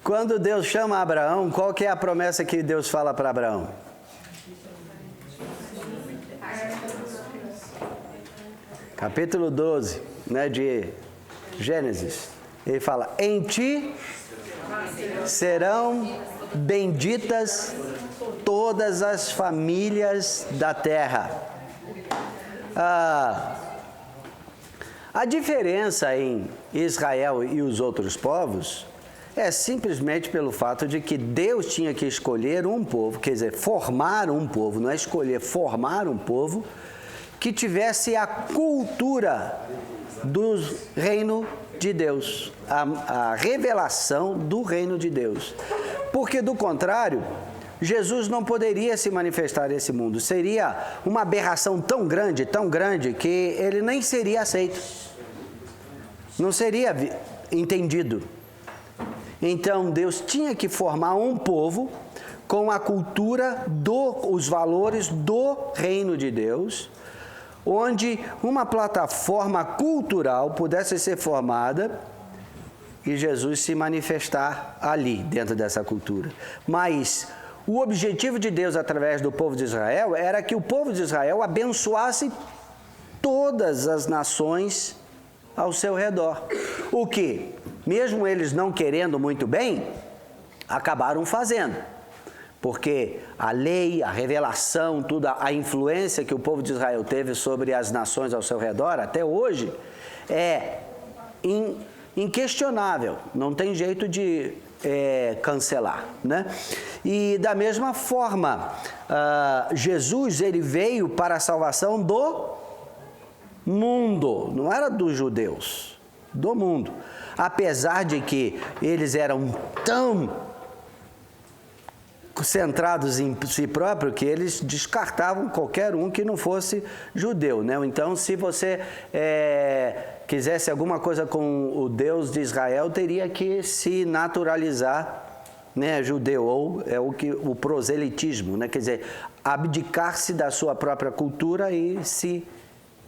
Quando Deus chama Abraão, qual que é a promessa que Deus fala para Abraão? Capítulo 12, né, de Gênesis. Ele fala, em ti serão benditas todas as famílias da terra. A diferença em Israel e os outros povos é simplesmente pelo fato de que Deus tinha que escolher um povo, quer dizer, formar um povo, não é escolher, formar um povo que tivesse a cultura do reino de Deus, a revelação do reino de Deus. Porque, do contrário, Jesus não poderia se manifestar nesse mundo. Seria uma aberração tão grande, que ele nem seria aceito. Não seria entendido. Então, Deus tinha que formar um povo com a cultura, os valores do reino de Deus, onde uma plataforma cultural pudesse ser formada e Jesus se manifestar ali, dentro dessa cultura. Mas o objetivo de Deus através do povo de Israel era que o povo de Israel abençoasse todas as nações ao seu redor. O que, mesmo eles não querendo muito bem, acabaram fazendo. Porque a lei, a revelação, a influência que o povo de Israel teve sobre as nações ao seu redor, até hoje, é inquestionável. Não tem jeito de cancelar, né? E da mesma forma, Jesus, ele veio para a salvação do mundo. Não era dos judeus, do mundo. Apesar de que eles eram tão centrados em si próprio que eles descartavam qualquer um que não fosse judeu, né? Então, se você quisesse alguma coisa com o Deus de Israel, teria que se naturalizar, né, judeu, ou o proselitismo, né? Quer dizer, abdicar-se da sua própria cultura e se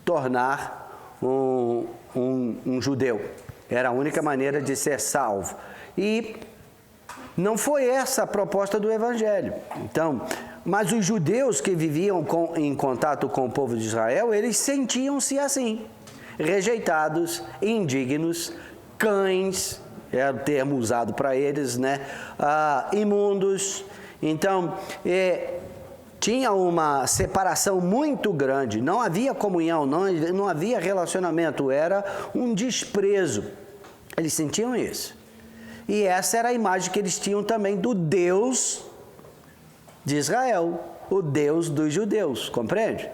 tornar um judeu. Era a única maneira de ser salvo. E não foi essa a proposta do Evangelho. Então, mas os judeus que viviam em contato com o povo de Israel, eles sentiam-se assim, rejeitados, indignos, cães, é o termo usado para eles, né? Imundos. Então, tinha uma separação muito grande, não havia comunhão, não havia relacionamento, era um desprezo. Eles sentiam isso. E essa era a imagem que eles tinham também do Deus de Israel, o Deus dos judeus, compreende?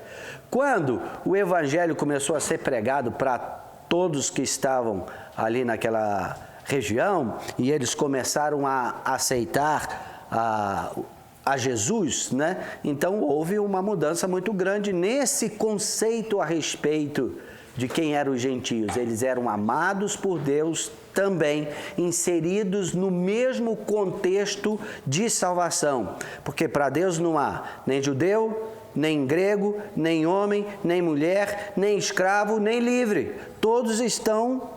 Quando o Evangelho começou a ser pregado para todos que estavam ali naquela região, e eles começaram a aceitar a Jesus, né? Então houve uma mudança muito grande nesse conceito a respeito de quem eram os gentios. Eles eram amados por Deus também, inseridos no mesmo contexto de salvação. Porque para Deus não há nem judeu, nem grego, nem homem, nem mulher, nem escravo, nem livre. Todos estão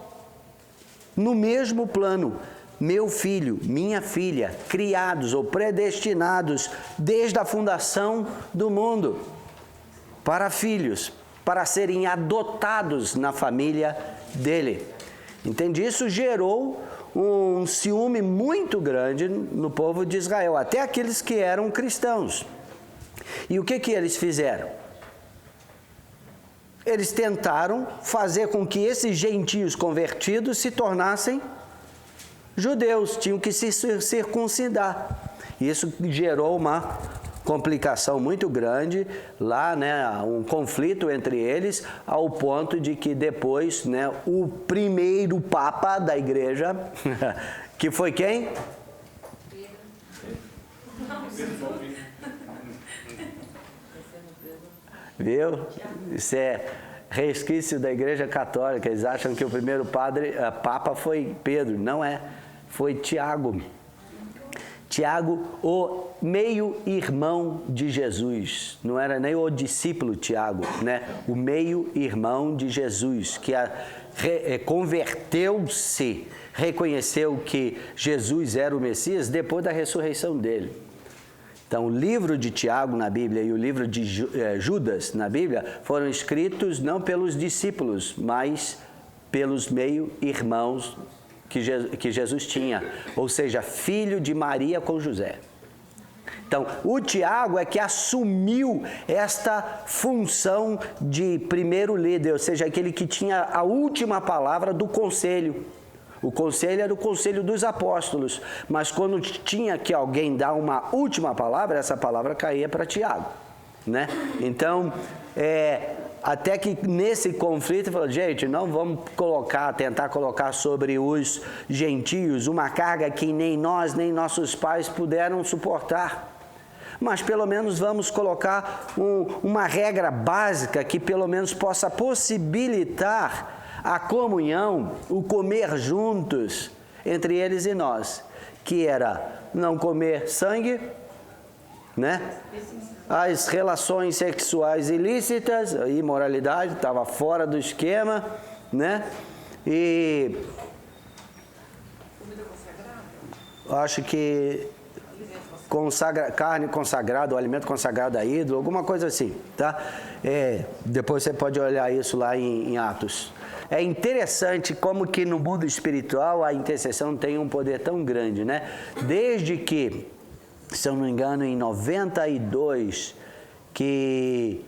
no mesmo plano. Meu filho, minha filha, criados ou predestinados desde a fundação do mundo para filhos, para serem adotados na família dele. Entende? Isso gerou um ciúme muito grande no povo de Israel, até aqueles que eram cristãos. E o que eles fizeram? Eles tentaram fazer com que esses gentios convertidos se tornassem judeus, tinham que se circuncidar. Isso gerou uma complicação muito grande lá, né, um conflito entre eles, ao ponto de que depois, né, o primeiro papa da igreja, que foi quem? Viu? Isso é resquício da igreja católica. Eles acham que o primeiro papa foi Pedro. Não é, foi Tiago. Tiago, o meio-irmão de Jesus. Não era nem o discípulo Tiago, né? O meio-irmão de Jesus, que converteu-se, reconheceu que Jesus era o Messias depois da ressurreição dele. Então, o livro de Tiago na Bíblia e o livro de Judas na Bíblia foram escritos não pelos discípulos, mas pelos meio-irmãos que Jesus tinha, ou seja, filho de Maria com José. Então, o Tiago é que assumiu esta função de primeiro líder, ou seja, aquele que tinha a última palavra do conselho. O conselho era o conselho dos apóstolos, mas quando tinha que alguém dar uma última palavra, essa palavra caía para Tiago, né? Então, até que nesse conflito, falou, gente, não vamos tentar colocar sobre os gentios uma carga que nem nós, nem nossos pais puderam suportar. Mas pelo menos vamos colocar uma regra básica que pelo menos possa possibilitar a comunhão, o comer juntos entre eles e nós, que era não comer sangue, né? As relações sexuais ilícitas, a imoralidade, estava fora do esquema, né? E acho que carne consagrada, o alimento consagrado a ídolo, alguma coisa assim, tá? Depois você pode olhar isso lá em Atos. É interessante como que no mundo espiritual a intercessão tem um poder tão grande, né? Desde que, se eu não me engano, em 92, que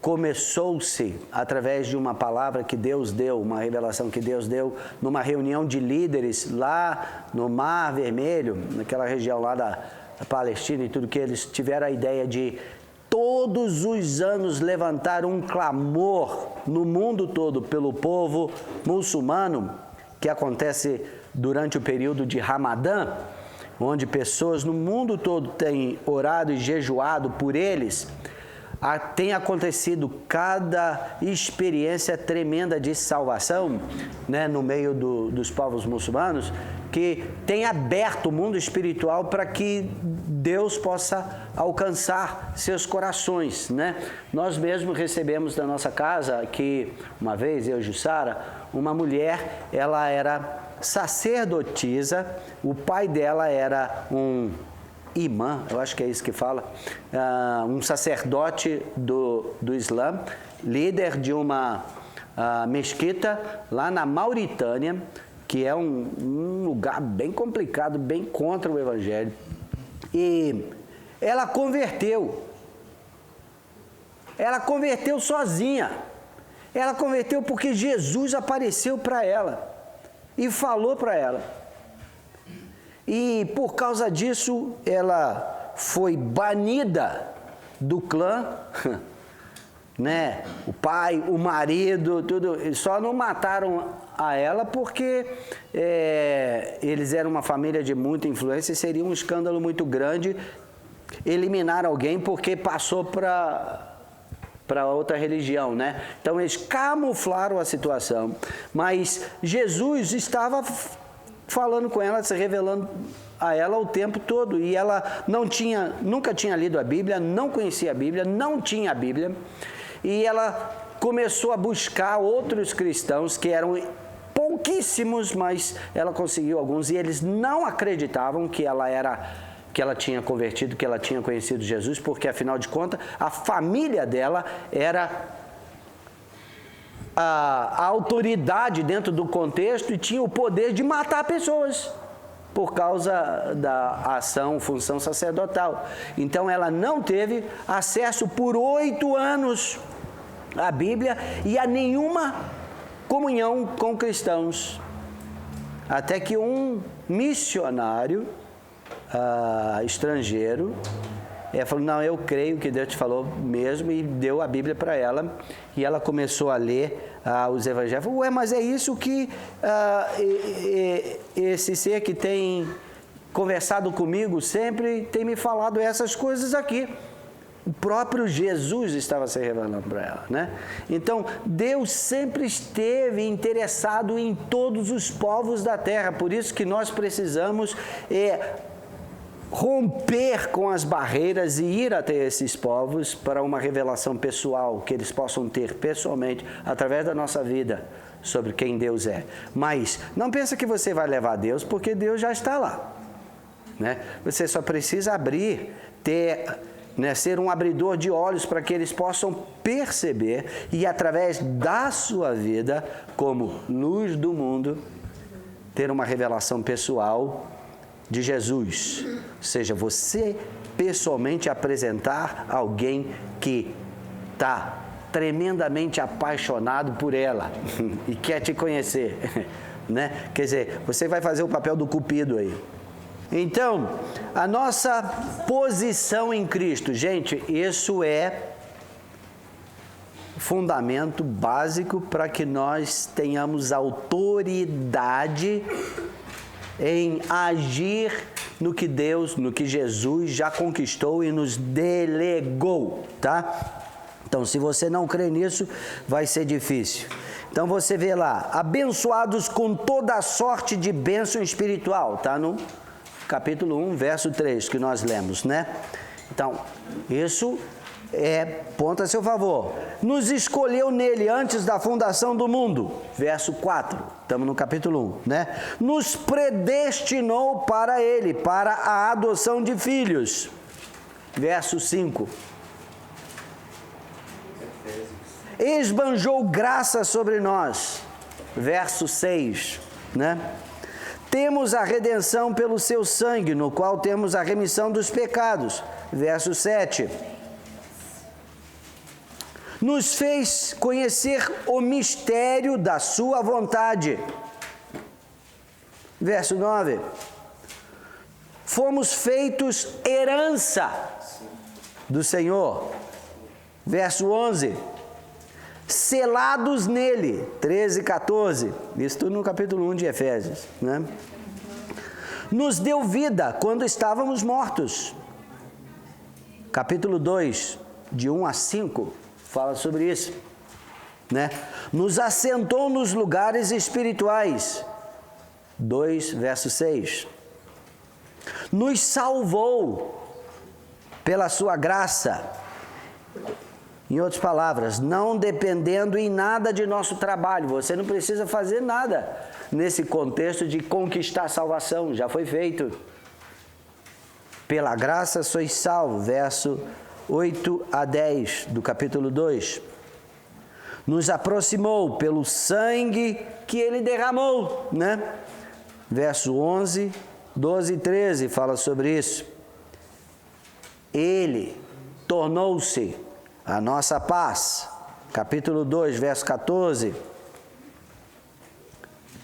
começou-se, através de uma palavra que Deus deu, uma revelação que Deus deu, numa reunião de líderes lá no Mar Vermelho, naquela região lá da Palestina e tudo, que eles tiveram a ideia de todos os anos levantar um clamor no mundo todo pelo povo muçulmano, que acontece durante o período de Ramadã, onde pessoas no mundo todo têm orado e jejuado por eles. Tem acontecido cada experiência tremenda de salvação, né, no meio dos povos muçulmanos, que tem aberto o mundo espiritual para que Deus possa alcançar seus corações, né? Nós mesmos recebemos da nossa casa, que uma vez, eu e Jussara, uma mulher, ela era sacerdotisa, o pai dela era um imã, eu acho que é isso que fala, um sacerdote do Islã, líder de uma mesquita lá na Mauritânia, que é um lugar bem complicado, bem contra o Evangelho. E ela converteu. Ela converteu sozinha. Ela converteu porque Jesus apareceu para ela e falou para ela. E por causa disso, ela foi banida do clã, né? O pai, o marido, tudo. Só não mataram a ela porque eles eram uma família de muita influência e seria um escândalo muito grande eliminar alguém porque passou para outra religião, né? Então eles camuflaram a situação, mas Jesus estava falando com ela, se revelando a ela o tempo todo, e ela nunca tinha lido a Bíblia, não conhecia a Bíblia, não tinha a Bíblia, e ela começou a buscar outros cristãos que eram pouquíssimos, mas ela conseguiu alguns, e eles não acreditavam que ela tinha convertido, que ela tinha conhecido Jesus, porque afinal de contas a família dela era a autoridade dentro do contexto e tinha o poder de matar pessoas por causa da função sacerdotal. Então ela não teve acesso por 8 anos à Bíblia e a nenhuma comunhão com cristãos, até que um missionário estrangeiro falou, não, eu creio que Deus te falou mesmo, e deu a Bíblia para ela, e ela começou a ler os evangelhos. Falou, ué, mas é isso que esse ser que tem conversado comigo sempre tem me falado essas coisas aqui. O próprio Jesus estava se revelando para ela, né? Então, Deus sempre esteve interessado em todos os povos da terra, por isso que nós precisamos romper com as barreiras e ir até esses povos para uma revelação pessoal, que eles possam ter pessoalmente, através da nossa vida, sobre quem Deus é. Mas não pensa que você vai levar Deus, porque Deus já está lá, né? Você só precisa abrir, ser um abridor de olhos para que eles possam perceber e, através da sua vida, como luz do mundo, ter uma revelação pessoal de Jesus. Ou seja, você pessoalmente apresentar alguém que está tremendamente apaixonado por ela e quer te conhecer, né? Quer dizer, você vai fazer o papel do cupido aí. Então, a nossa posição em Cristo, gente, isso é fundamento básico para que nós tenhamos autoridade em agir no que Deus, no que Jesus já conquistou e nos delegou, tá? Então, se você não crê nisso, vai ser difícil. Então, você vê lá, abençoados com toda a sorte de bênção espiritual, tá no capítulo 1, verso 3, que nós lemos, né? Então, isso é ponto a seu favor. Nos escolheu nele antes da fundação do mundo, verso 4, estamos no capítulo 1, né? Nos predestinou para ele, para a adoção de filhos, verso 5. Esbanjou graça sobre nós, verso 6, né? Temos a redenção pelo seu sangue, no qual temos a remissão dos pecados, verso 7. Nos fez conhecer o mistério da sua vontade, verso 9. Fomos feitos herança do Senhor, verso 11. Selados nele, 13 e 14, isso tudo no capítulo 1 de Efésios, né? Nos deu vida quando estávamos mortos, capítulo 2, de 1 a 5, fala sobre isso, né? Nos assentou nos lugares espirituais, 2, verso 6. Nos salvou pela sua graça. Em outras palavras, não dependendo em nada de nosso trabalho. Você não precisa fazer nada nesse contexto de conquistar a salvação. Já foi feito. Pela graça sois salvos. Verso 8 a 10 do capítulo 2. Nos aproximou pelo sangue que ele derramou, né? Verso 11, 12 e 13 fala sobre isso. Ele tornou-se a nossa paz, capítulo 2, verso 14.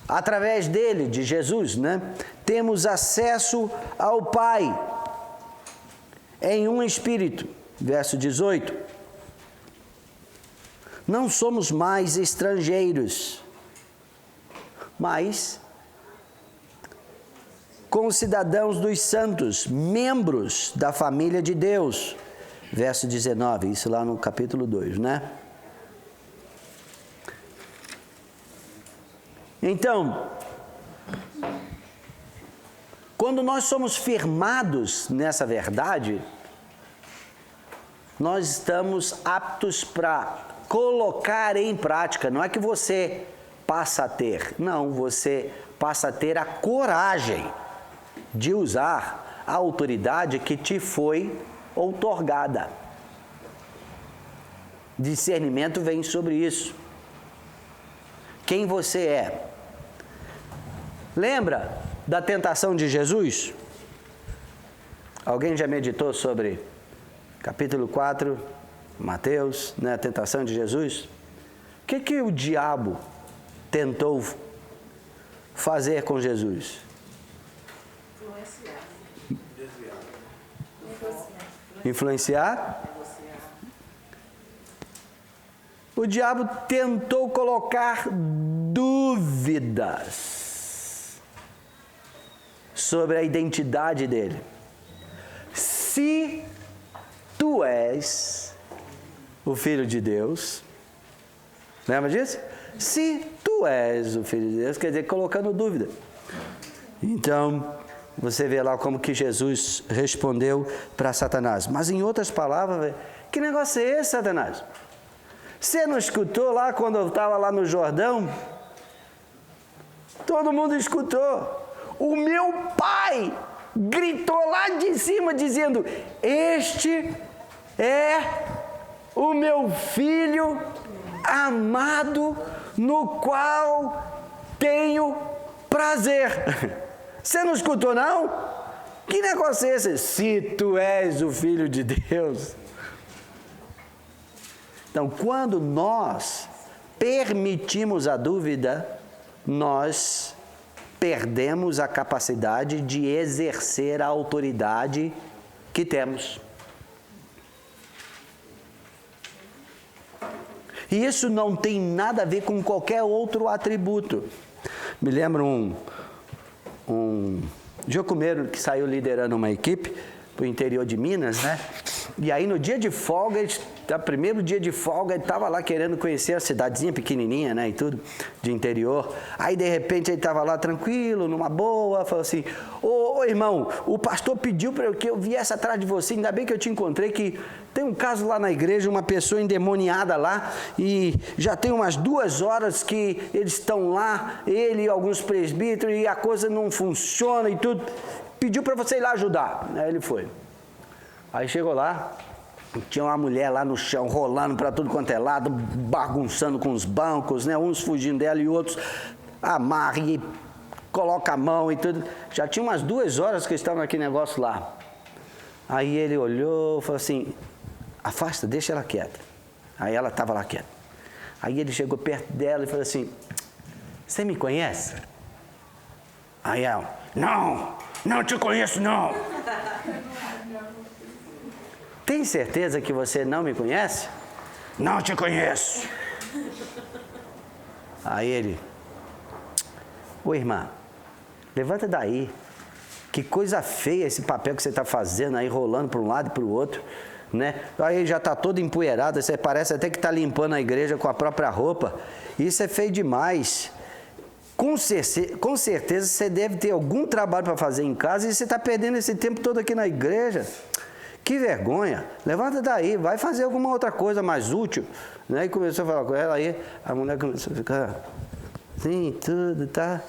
Através dele, de Jesus, né? Temos acesso ao Pai, em um Espírito, verso 18. Não somos mais estrangeiros, mas concidadãos dos santos, membros da família de Deus, verso 19, isso lá no capítulo 2, né? Então, quando nós somos firmados nessa verdade, nós estamos aptos para colocar em prática. Não é que você passa a ter, não, você passa a ter a coragem de usar a autoridade que te foi outorgada. Discernimento vem sobre isso. Quem você é? Lembra da tentação de Jesus? Alguém já meditou sobre capítulo 4, Mateus, né, a tentação de Jesus? O que o diabo tentou fazer com Jesus? Influenciar? O diabo tentou colocar dúvidas sobre a identidade dele. Se tu és o Filho de Deus, lembra disso? Se tu és o Filho de Deus, quer dizer, colocando dúvida. Então, Você vê lá como que Jesus respondeu para Satanás. Mas em outras palavras, que negócio é esse, Satanás? Você não escutou lá quando eu estava lá no Jordão? Todo mundo escutou. O meu pai gritou lá de cima dizendo: este é o meu filho amado, no qual tenho prazer. Você não escutou, não? Que negócio é esse? Se tu és o Filho de Deus. Então, quando nós permitimos a dúvida, nós perdemos a capacidade de exercer a autoridade que temos. E isso não tem nada a ver com qualquer outro atributo. Me lembro um jocumeiro que saiu liderando uma equipe para o interior de Minas, né? E aí no dia de folga, primeiro dia de folga, ele estava lá querendo conhecer a cidadezinha pequenininha, né, e tudo, de interior. Aí de repente ele estava lá tranquilo, numa boa, falou assim: ô irmão, o pastor pediu para que eu viesse atrás de você, ainda bem que eu te encontrei, que tem um caso lá na igreja, uma pessoa endemoniada lá, e já tem umas 2 horas que eles estão lá, ele e alguns presbíteros, e a coisa não funciona e tudo. Pediu para você ir lá ajudar. Aí ele foi. Aí chegou lá, tinha uma mulher lá no chão, rolando para tudo quanto é lado, bagunçando com os bancos, né? Uns fugindo dela e outros amarra e coloca a mão e tudo. Já tinha umas 2 horas que estavam naquele negócio lá. Aí ele olhou e falou assim: afasta, deixa ela quieta. Aí ela estava lá quieta. Aí ele chegou perto dela e falou assim: você me conhece? Aí ela: não te conheço não. Tem certeza que você não me conhece? Não te conheço. Aí ele: ô irmã, levanta daí. Que coisa feia esse papel que você está fazendo aí, rolando para um lado e para o outro, né? Aí já está todo empoeirado, você parece até que está limpando a igreja com a própria roupa. Isso é feio demais. Com certeza você deve ter algum trabalho para fazer em casa e você está perdendo esse tempo todo aqui na igreja. Que vergonha. Levanta daí, vai fazer alguma outra coisa mais útil. Né? E começou a falar com ela, aí a mulher começou a ficar assim, tudo, tá?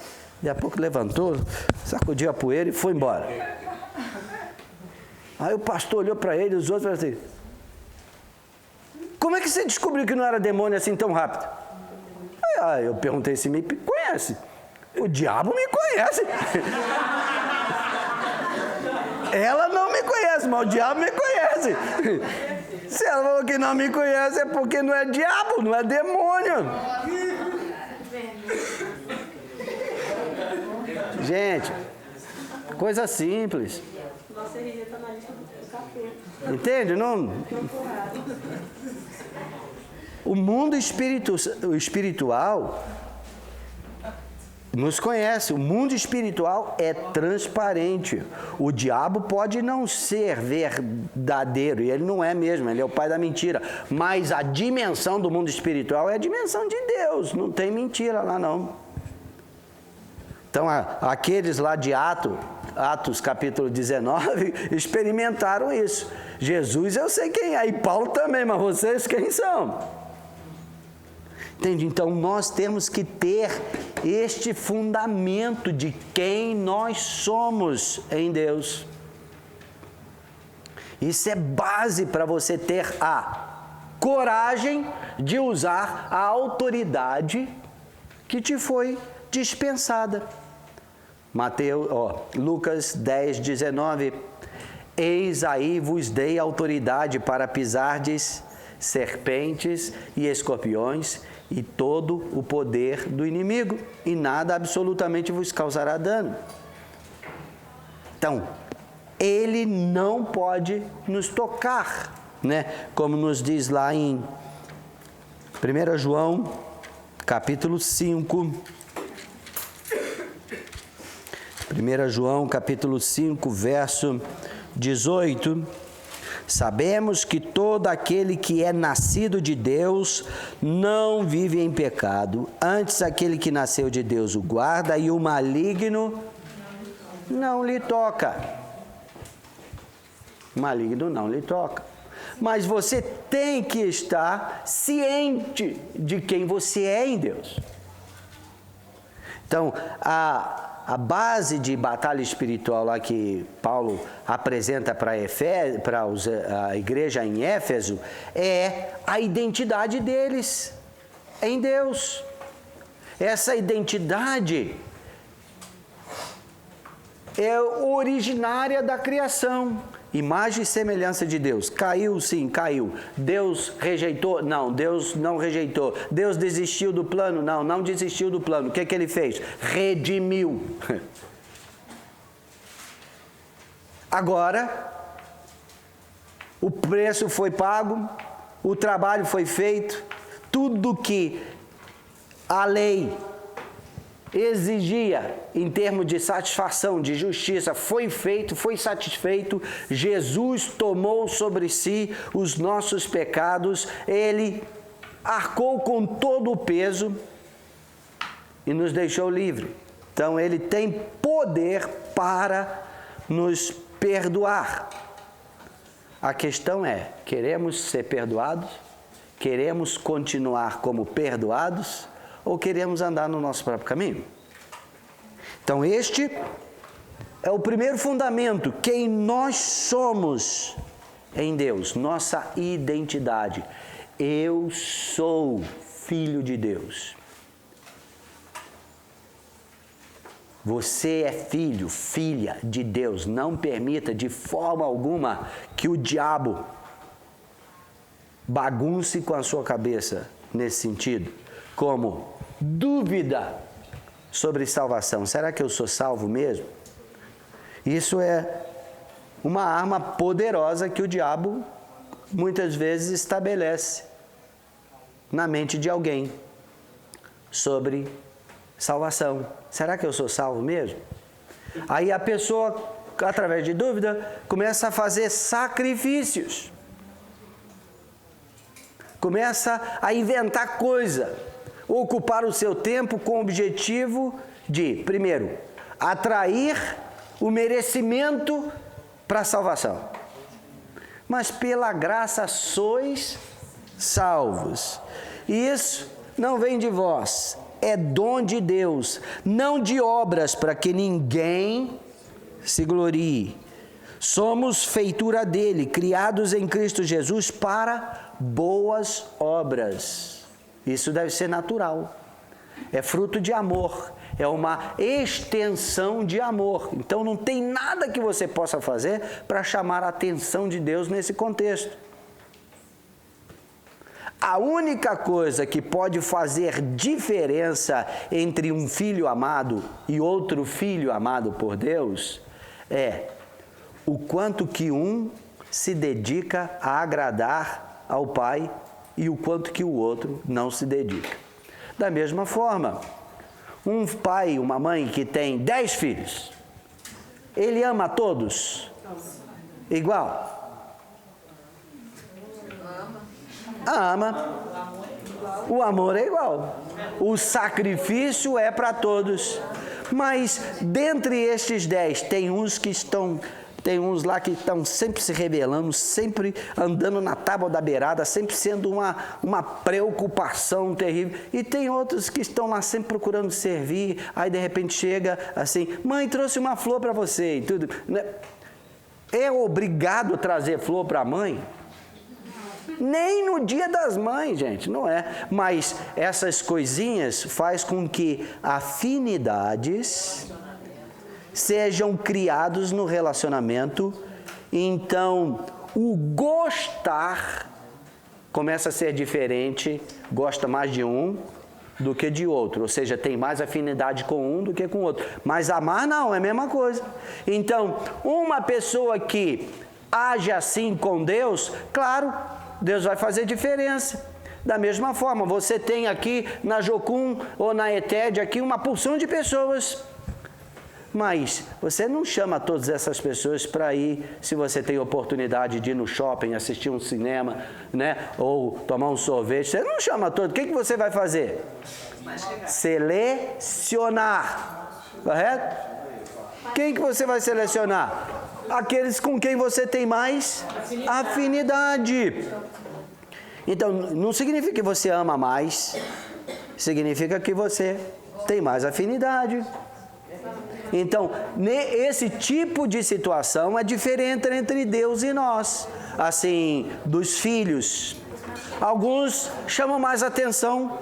Daqui a pouco levantou, sacudiu a poeira e foi embora. Aí o pastor olhou para ele e os outros falaram assim: como é que você descobriu que não era demônio assim tão rápido? Aí eu perguntei se me conhece. O diabo me conhece. Ela não me conhece, mas o diabo me conhece. Se ela falou que não me conhece, é porque não é diabo, não é demônio. Gente, coisa simples. Nossa RG está na lista do capeta. Entende? Não? O mundo espiritual nos conhece. O mundo espiritual é transparente. O diabo pode não ser verdadeiro, e ele não é mesmo, ele é o pai da mentira. Mas a dimensão do mundo espiritual é a dimensão de Deus, não tem mentira lá não. Então, aqueles lá de Atos capítulo 19, experimentaram isso. Jesus eu sei quem é, e Paulo também, mas vocês quem são? Entende? Então, nós temos que ter este fundamento de quem nós somos em Deus. Isso é base para você ter a coragem de usar a autoridade que te foi dispensada. Lucas 10, 19. Eis aí vos dei autoridade para pisardes serpentes e escorpiões e todo o poder do inimigo, e nada absolutamente vos causará dano. Então, ele não pode nos tocar, né? Como nos diz lá em 1 João, capítulo 5. 1 João, capítulo 5, verso 18. Sabemos que todo aquele que é nascido de Deus não vive em pecado. Antes, aquele que nasceu de Deus o guarda e o maligno não lhe toca. Maligno não lhe toca. Mas você tem que estar ciente de quem você é em Deus. Então, a base de batalha espiritual lá que Paulo apresenta para a igreja em Éfeso é a identidade deles em Deus. Essa identidade é originária da criação. Imagem e semelhança de Deus. Caiu, sim, caiu. Deus rejeitou? Não, Deus não rejeitou. Deus desistiu do plano? Não, não desistiu do plano. O que ele fez? Redimiu. Agora, o preço foi pago, o trabalho foi feito, tudo que a lei exigia em termos de satisfação, de justiça, foi feito, foi satisfeito. Jesus tomou sobre si os nossos pecados, ele arcou com todo o peso e nos deixou livre. Então ele tem poder para nos perdoar. A questão é, queremos ser perdoados? Queremos continuar como perdoados? Ou queremos andar no nosso próprio caminho? Então este é o primeiro fundamento, quem nós somos em Deus, nossa identidade. Eu sou filho de Deus. Você é filho, filha de Deus. Não permita de forma alguma que o diabo bagunce com a sua cabeça nesse sentido. Como dúvida sobre salvação. Será que eu sou salvo mesmo? Isso é uma arma poderosa que o diabo muitas vezes estabelece na mente de alguém sobre salvação. Será que eu sou salvo mesmo? Aí a pessoa, através de dúvida, começa a fazer sacrifícios. Começa a inventar coisa. Ocupar o seu tempo com o objetivo de, primeiro, atrair o merecimento para a salvação. Mas pela graça sois salvos. E isso não vem de vós, é dom de Deus, não de obras para que ninguém se glorie. Somos feitura dele, criados em Cristo Jesus para boas obras. Isso deve ser natural. É fruto de amor. É uma extensão de amor. Então não tem nada que você possa fazer para chamar a atenção de Deus nesse contexto. A única coisa que pode fazer diferença entre um filho amado e outro filho amado por Deus é o quanto que um se dedica a agradar ao Pai e o quanto que o outro não se dedica. Da mesma forma, um pai, uma mãe que tem 10 filhos, ele ama a todos? Igual? Ama. O amor é igual. O sacrifício é para todos. Mas, dentre estes 10, tem uns lá que estão sempre se rebelando, sempre andando na tábua da beirada, sempre sendo uma preocupação terrível. E tem outros que estão lá sempre procurando servir, aí de repente chega assim, mãe, trouxe uma flor para você e tudo. É obrigado a trazer flor para a mãe? Nem no dia das mães, gente, não é. Mas essas coisinhas faz com que afinidades sejam criados no relacionamento, então o gostar começa a ser diferente, gosta mais de um do que de outro, ou seja, tem mais afinidade com um do que com o outro, mas amar não, é a mesma coisa. Então, uma pessoa que age assim com Deus, claro, Deus vai fazer diferença. Da mesma forma, você tem aqui na Jocum ou na ETED aqui uma porção de pessoas. Mas você não chama todas essas pessoas para ir, se você tem oportunidade de ir no shopping, assistir um cinema, né? Ou tomar um sorvete. Você não chama todos. O que você vai fazer? Selecionar. Correto? Quem que você vai selecionar? Aqueles com quem você tem mais afinidade. Então, não significa que você ama mais, significa que você tem mais afinidade. Então, esse tipo de situação é diferente entre Deus e nós. Assim, dos filhos. Alguns chamam mais atenção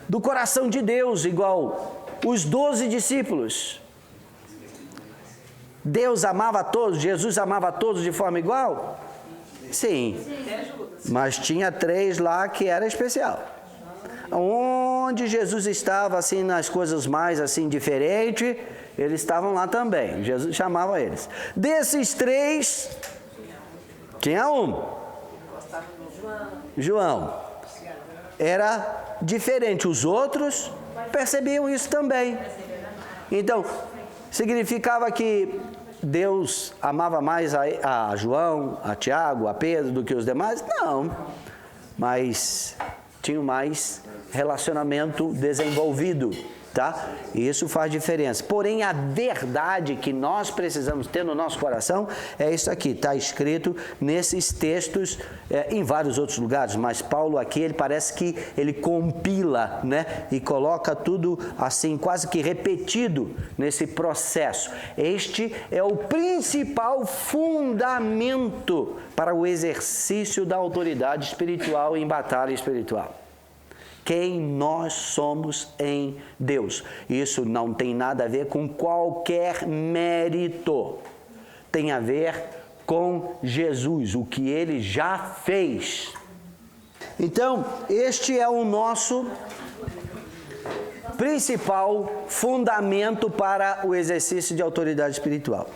do coração de Deus, igual os 12 discípulos. Deus amava todos, Jesus amava todos de forma igual? Sim. Mas tinha 3 lá que era especial. Onde Jesus estava assim nas coisas mais assim diferentes, eles estavam lá também. Jesus chamava eles. Desses 3, tinha um. João. Era diferente. Os outros percebiam isso também. Então, significava que Deus amava mais a João, a Tiago, a Pedro do que os demais? Não. Mas tinham mais relacionamento desenvolvido, tá? E isso faz diferença. Porém, a verdade que nós precisamos ter no nosso coração é isso aqui. Está escrito nesses textos, em vários outros lugares, mas Paulo aqui, ele parece que ele compila, né? E coloca tudo assim, quase que repetido nesse processo. Este é o principal fundamento para o exercício da autoridade espiritual em batalha espiritual. Quem nós somos em Deus. Isso não tem nada a ver com qualquer mérito. Tem a ver com Jesus, o que Ele já fez. Então, este é o nosso principal fundamento para o exercício de autoridade espiritual.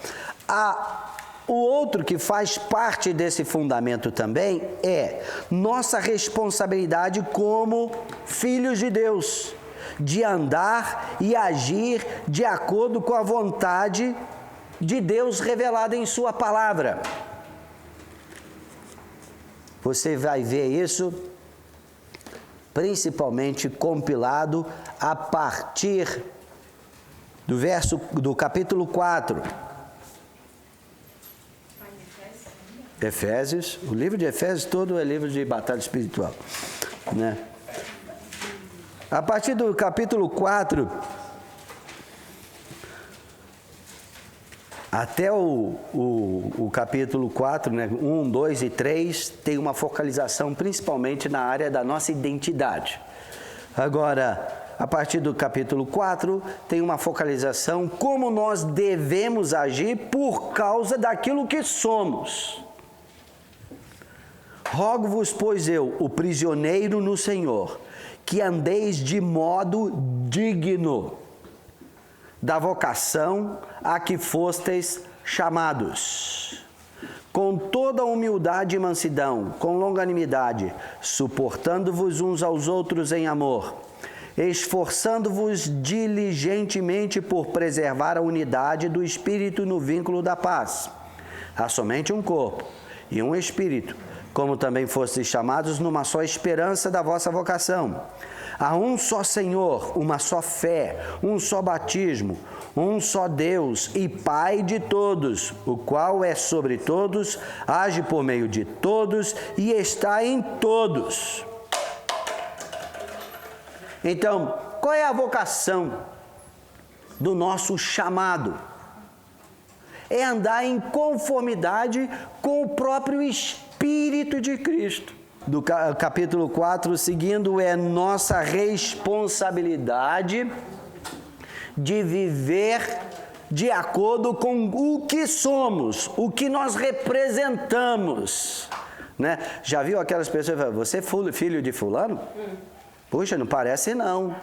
O outro que faz parte desse fundamento também é nossa responsabilidade como filhos de Deus, de andar e agir de acordo com a vontade de Deus revelada em Sua palavra. Você vai ver isso principalmente compilado a partir do capítulo 4. Efésios, o livro de Efésios todo é livro de batalha espiritual, né? A partir do capítulo 4 até o capítulo 4, né, 1, 2 e 3, tem uma focalização principalmente na área da nossa identidade. Agora, a partir do capítulo 4, tem uma focalização como nós devemos agir por causa daquilo que somos. Rogo-vos, pois eu, o prisioneiro no Senhor, que andeis de modo digno da vocação a que fosteis chamados, com toda humildade e mansidão, com longanimidade, suportando-vos uns aos outros em amor, esforçando-vos diligentemente por preservar a unidade do Espírito no vínculo da paz. Há somente um corpo e um Espírito, como também fostes chamados numa só esperança da vossa vocação. Há um só Senhor, uma só fé, um só batismo, um só Deus e Pai de todos, o qual é sobre todos, age por meio de todos e está em todos. Então, qual é a vocação do nosso chamado? É andar em conformidade com o próprio Espírito de Cristo. Do capítulo 4, seguindo, é nossa responsabilidade de viver de acordo com o que somos, o que nós representamos, né? Já viu aquelas pessoas que falam, você é filho de fulano? Puxa, não parece não,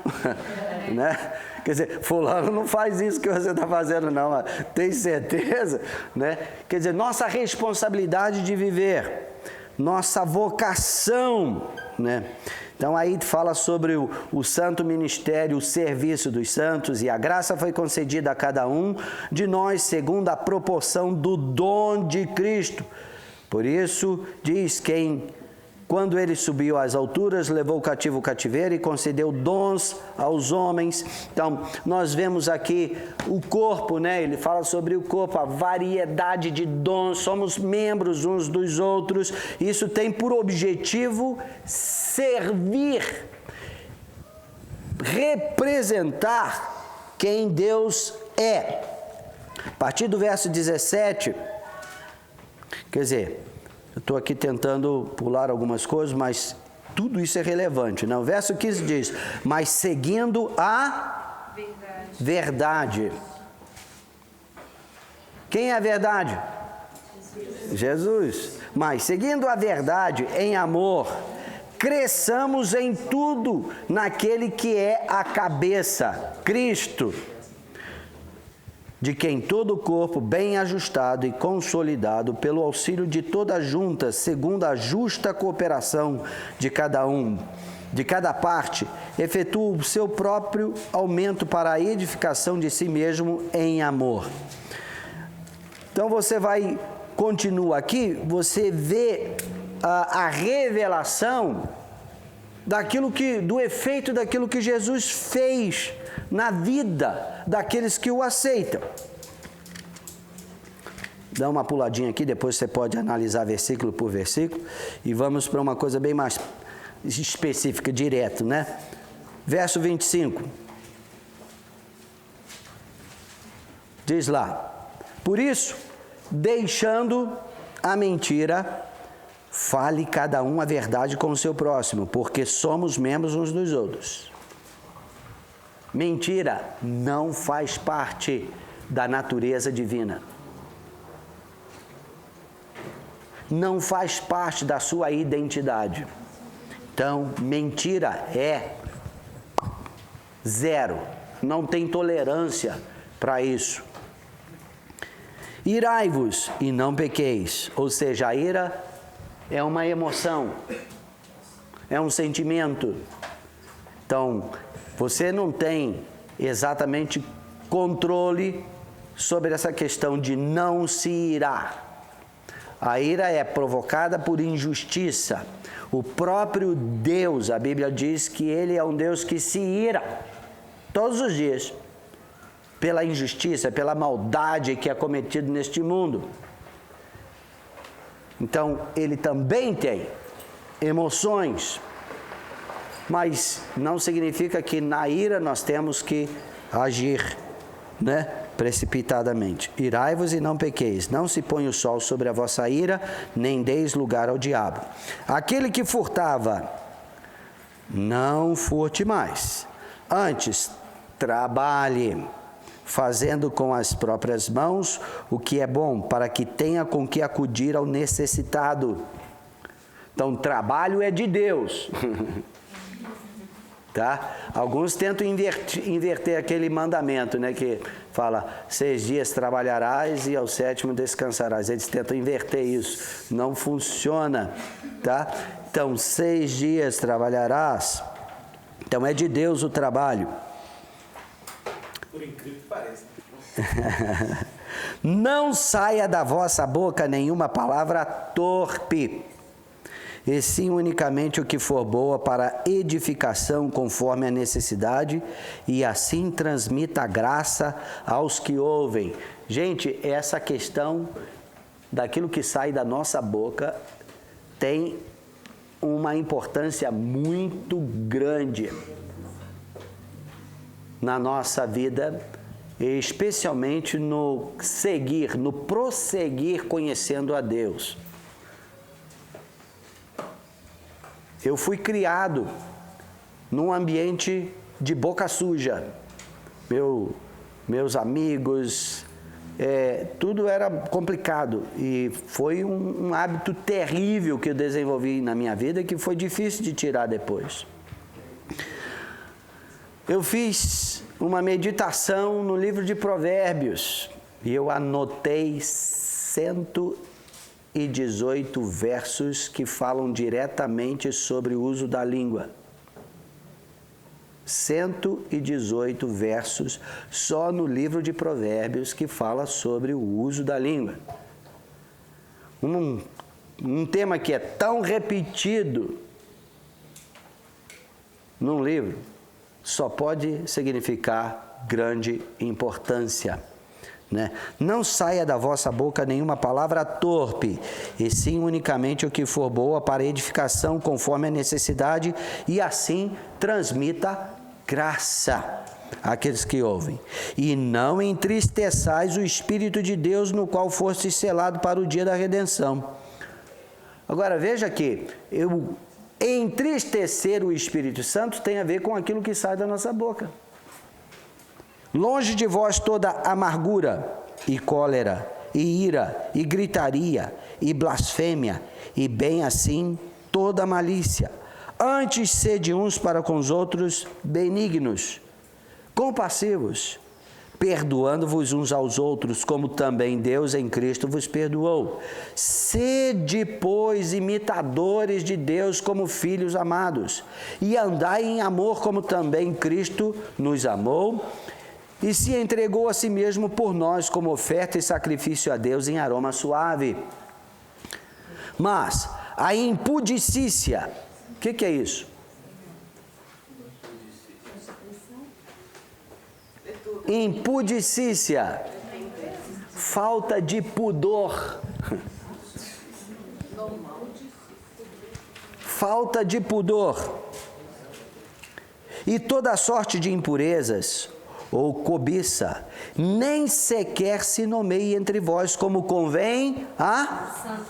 né? Quer dizer, fulano não faz isso que você está fazendo não, tem certeza? Né? Quer dizer, nossa responsabilidade de viver, nossa vocação, né? Então aí fala sobre o santo ministério, o serviço dos santos, e a graça foi concedida a cada um de nós segundo a proporção do dom de Cristo. Por isso diz quem, Quando ele subiu às alturas, levou o cativo o cativeiro e concedeu dons aos homens. Então, nós vemos aqui o corpo, né? Ele fala sobre o corpo, a variedade de dons, somos membros uns dos outros. Isso tem por objetivo servir, representar quem Deus é. A partir do verso 17, quer dizer, eu estou aqui tentando pular algumas coisas, mas tudo isso é relevante, né? O verso 15 diz, mas seguindo a verdade. Quem é a verdade? Jesus. Mas seguindo a verdade em amor, cresçamos em tudo naquele que é a cabeça, Cristo, de quem todo o corpo, bem ajustado e consolidado, pelo auxílio de toda a junta, segundo a justa cooperação de cada parte, efetua o seu próprio aumento para a edificação de si mesmo em amor. Então você continua aqui, você vê a revelação do efeito daquilo que Jesus fez na vida daqueles que o aceitam. Dá uma puladinha aqui, depois você pode analisar versículo por versículo, e vamos para uma coisa bem mais específica, direto, né? Verso 25. Diz lá, por isso, deixando a mentira, fale cada um a verdade com o seu próximo, porque somos membros uns dos outros. Mentira não faz parte da natureza divina. Não faz parte da sua identidade. Então, mentira é zero. Não tem tolerância para isso. Irai-vos e não pequeis. Ou seja, a ira é uma emoção, é um sentimento. Então, você não tem exatamente controle sobre essa questão de não se irar. A ira é provocada por injustiça. O próprio Deus, a Bíblia diz que Ele é um Deus que se ira todos os dias pela injustiça, pela maldade que é cometida neste mundo. Então, Ele também tem emoções, mas não significa que na ira nós temos que agir, né, precipitadamente. Irai-vos e não pequeis, não se ponha o sol sobre a vossa ira, nem deis lugar ao diabo. Aquele que furtava, não furte mais. Antes, trabalhe, fazendo com as próprias mãos o que é bom, para que tenha com que acudir ao necessitado. Então, trabalho é de Deus. Tá? Alguns tentam inverter aquele mandamento, né, que fala, 6 dias trabalharás e ao 7º descansarás. Eles tentam inverter isso. Não funciona. Tá? Então, 6 dias trabalharás. Então, é de Deus o trabalho. Por incrível que pareça. Não saia da vossa boca nenhuma palavra torpe, e sim unicamente o que for boa para edificação conforme a necessidade, e assim transmita a graça aos que ouvem. Gente, essa questão daquilo que sai da nossa boca tem uma importância muito grande na nossa vida, especialmente no seguir, no prosseguir conhecendo a Deus. Eu fui criado num ambiente de boca suja. Meus amigos, tudo era complicado. E foi um hábito terrível que eu desenvolvi na minha vida, que foi difícil de tirar depois. Eu fiz uma meditação no livro de Provérbios e eu anotei 118 versos que falam diretamente sobre o uso da língua. 118 versos só no livro de Provérbios que fala sobre o uso da língua. um tema que é tão repetido num livro, só pode significar grande importância, né? Não saia da vossa boca nenhuma palavra torpe, e sim unicamente o que for boa para edificação conforme a necessidade, e assim transmita graça àqueles que ouvem. E não entristeçais o Espírito de Deus, no qual fostes selado para o dia da redenção. Agora veja que entristecer o Espírito Santo tem a ver com aquilo que sai da nossa boca. Longe de vós toda amargura e cólera e ira e gritaria e blasfêmia, e bem assim toda malícia. Antes sede uns para com os outros benignos, compassivos, perdoando-vos uns aos outros, como também Deus em Cristo vos perdoou. Sede, pois, imitadores de Deus como filhos amados, e andai em amor como também Cristo nos amou, e se entregou a si mesmo por nós como oferta e sacrifício a Deus em aroma suave. Mas a impudicícia, o que é isso? Impudicícia, falta de pudor. Falta de pudor. E toda sorte de impurezas ou cobiça, nem sequer se nomeie entre vós como convém a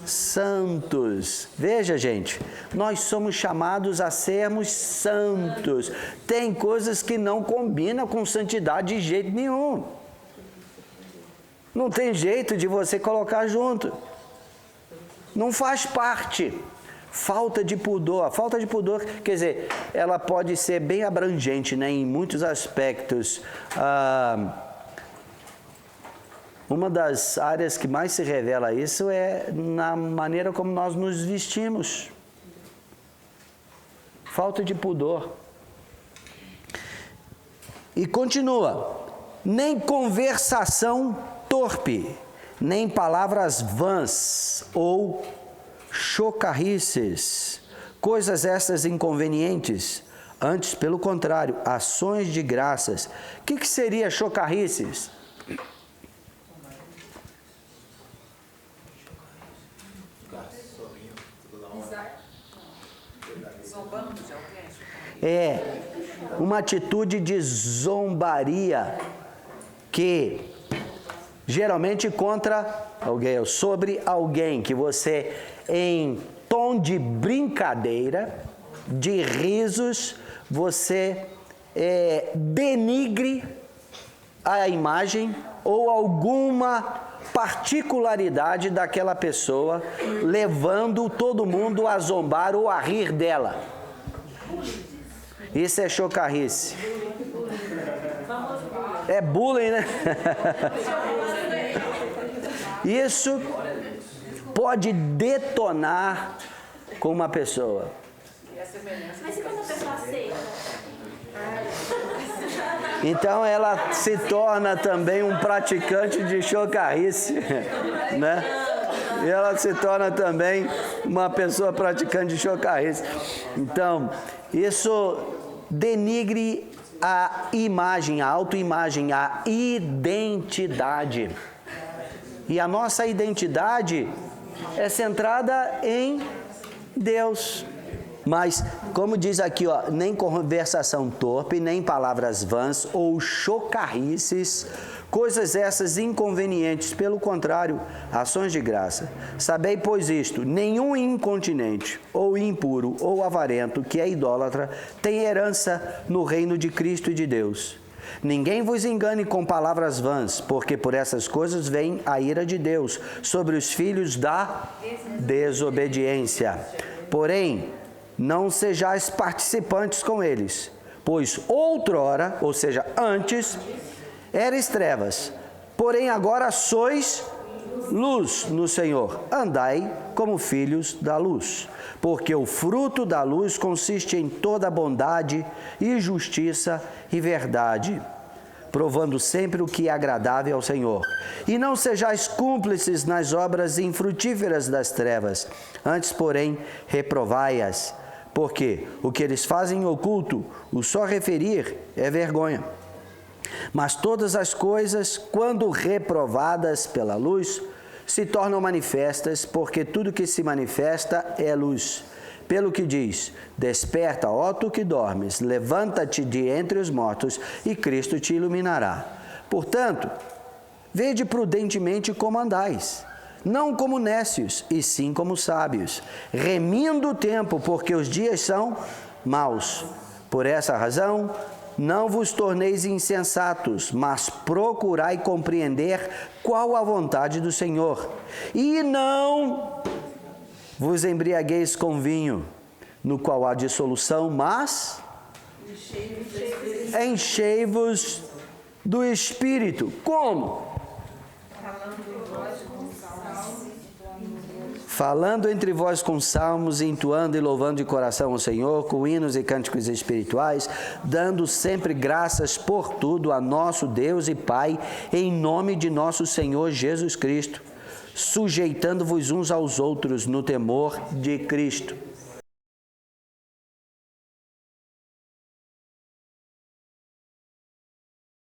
santos. Veja, gente, nós somos chamados a sermos santos. Tem coisas que não combinam com santidade de jeito nenhum. Não tem jeito de você colocar junto. Não faz parte. Falta de pudor. A falta de pudor, quer dizer, ela pode ser bem abrangente, né, em muitos aspectos. Uma das áreas que mais se revela isso é na maneira como nós nos vestimos. Falta de pudor. E continua: nem conversação torpe, nem palavras vãs ou chocarrices, coisas estas inconvenientes, antes, pelo contrário, ações de graças. O que seria chocarrices? É uma atitude de zombaria que geralmente contra alguém, ou sobre alguém, que você, em tom de brincadeira, de risos, você denigre a imagem ou alguma particularidade daquela pessoa, levando todo mundo a zombar ou a rir dela. Isso é chocarrice. É bullying, né? Isso pode detonar com uma pessoa. Mas e quando a pessoa aceita? Então ela se torna também um praticante de chocarrice, né? E ela se torna também uma pessoa praticante de chocarrice. Então, isso denigre a imagem, a autoimagem, a identidade. E a nossa identidade é centrada em Deus. Mas, como diz aqui, ó, nem conversação torpe, nem palavras vãs ou chocarrices, coisas essas inconvenientes, pelo contrário, ações de graça. Sabei, pois, isto: nenhum incontinente, ou impuro, ou avarento, que é idólatra, tem herança no reino de Cristo e de Deus. Ninguém vos engane com palavras vãs, porque por essas coisas vem a ira de Deus sobre os filhos da desobediência. Porém, não sejais participantes com eles, pois outrora, ou seja, antes, erais trevas, porém agora sois luz no Senhor. Andai como filhos da luz, porque o fruto da luz consiste em toda bondade e justiça e verdade. provando sempre o que é agradável ao Senhor. E não sejais cúmplices nas obras infrutíferas das trevas, antes, porém, reprovai-as, porque o que eles fazem em oculto, o só referir é vergonha. Mas todas as coisas, quando reprovadas pela luz, se tornam manifestas, porque tudo que se manifesta é luz. Pelo que diz, desperta, ó tu que dormes, levanta-te de entre os mortos, e Cristo te iluminará. Portanto, vede prudentemente como andais, não como nécios, e sim como sábios, remindo o tempo, porque os dias são maus. Por essa razão, não vos torneis insensatos, mas procurai compreender qual a vontade do Senhor. E não vos embriagueis com vinho, no qual há dissolução, mas enchei-vos do Espírito. Como? Falando entre vós com salmos, entoando e louvando de coração ao Senhor, com hinos e cânticos espirituais, dando sempre graças por tudo a nosso Deus e Pai, em nome de nosso Senhor Jesus Cristo, sujeitando-vos uns aos outros no temor de Cristo.